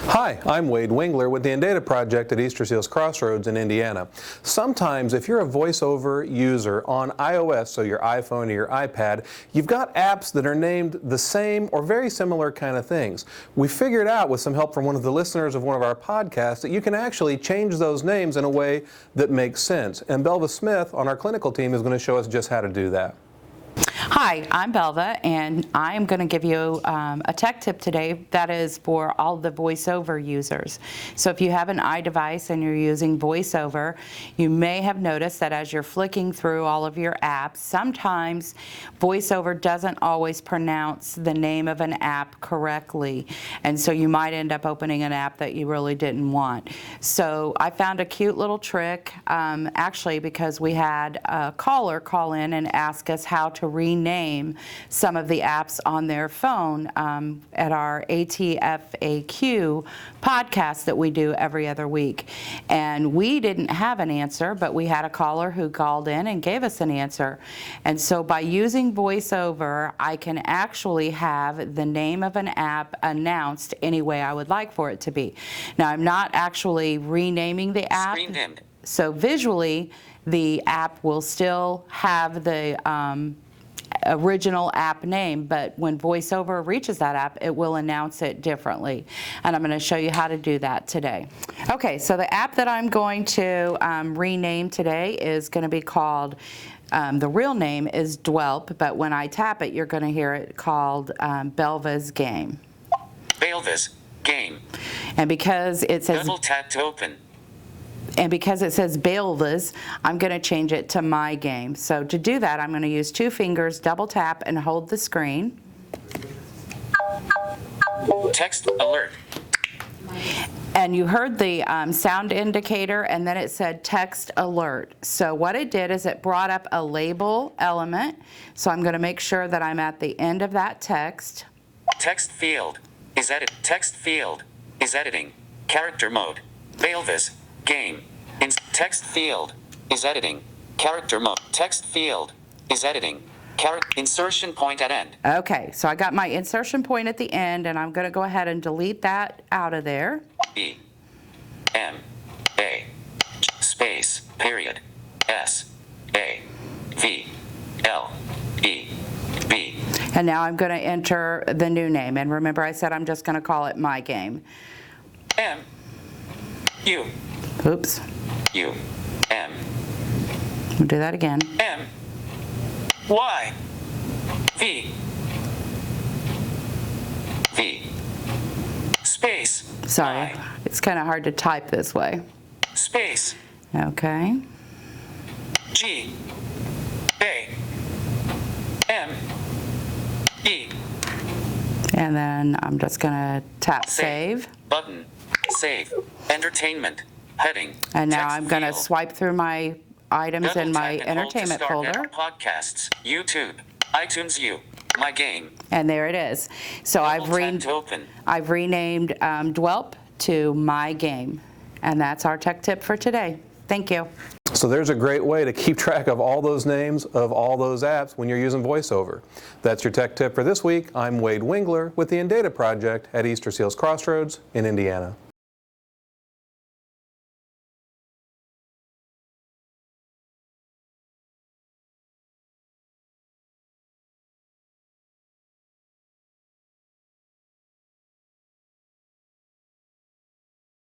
Hi, I'm Wade Wingler with the Data Project at Easter Seals Crossroads in Indiana. Sometimes if you're a voiceover user on iOS, so your iPhone or your iPad, you've got apps that are named the same or very similar kind of things. We figured out with some help from one of the listeners of one of our podcasts that you can actually change those names in a way that makes sense. And Belva Smith on our clinical team is going to show us just how to do that. Hi, I'm Belva, and I am going to give you a tech tip today that is for all the VoiceOver users. So if you have an iDevice and you're using VoiceOver, you may have noticed that as you're flicking through all of your apps, sometimes VoiceOver doesn't always pronounce the name of an app correctly, and so you might end up opening an app that you really didn't want. So I found a cute little trick, actually, because we had a caller call in and ask us how to rename some of the apps on their phone at our ATFAQ podcast that we do every other week. And we didn't have an answer, but we had a caller who called in and gave us an answer. And so by using VoiceOver, I can actually have the name of an app announced any way I would like for it to be. Now, I'm not actually renaming the app. Screen dimmed. So visually, the app will still have the original app name, but when VoiceOver reaches that app, it will announce it differently. And I'm going to show you how to do that today. Okay, so the app that I'm going to rename today is going to be called, the real name is Dwelp, but when I tap it, you're going to hear it called Belva's Game. Belva's Game. And because it says Double tap to open. And because it says Belva's, I'm going to change it to My Game. So to do that, I'm going to use 2 fingers, double tap, and hold the screen. Text alert. And you heard the sound indicator, and then it said text alert. So what it did is it brought up a label element. So I'm going to make sure that I'm at the end of that text. Text field is edit. Text field is editing. Character mode. Belva's Game. Text field is editing. Character mode. Text field is editing. Insertion point at end. Okay, so I got my insertion point at the end, and I'm going to go ahead and delete that out of there. E M A space period S A V L E B. And now I'm going to enter the new name. And remember, I said I'm just going to call it My Game. M U. Oops. U M. We'll do that again. M Y V V space. Sorry, it's kind of hard to type this way. Space Okay. G A M E. And then I'm just going to tap save. Button. Save. Entertainment. Heading. And now Text I'm going to field. swipe through my items Double in my tap and hold to entertainment start folder. network Podcasts. YouTube. iTunes U. My Game. And there it is. So Double tap to open. I've renamed Dwelp to My Game. And that's our tech tip for today. Thank you. So there's a great way to keep track of all those names of all those apps when you're using VoiceOver. That's your tech tip for this week. I'm Wade Wingler with the Data Project at Easter Seals Crossroads in Indiana.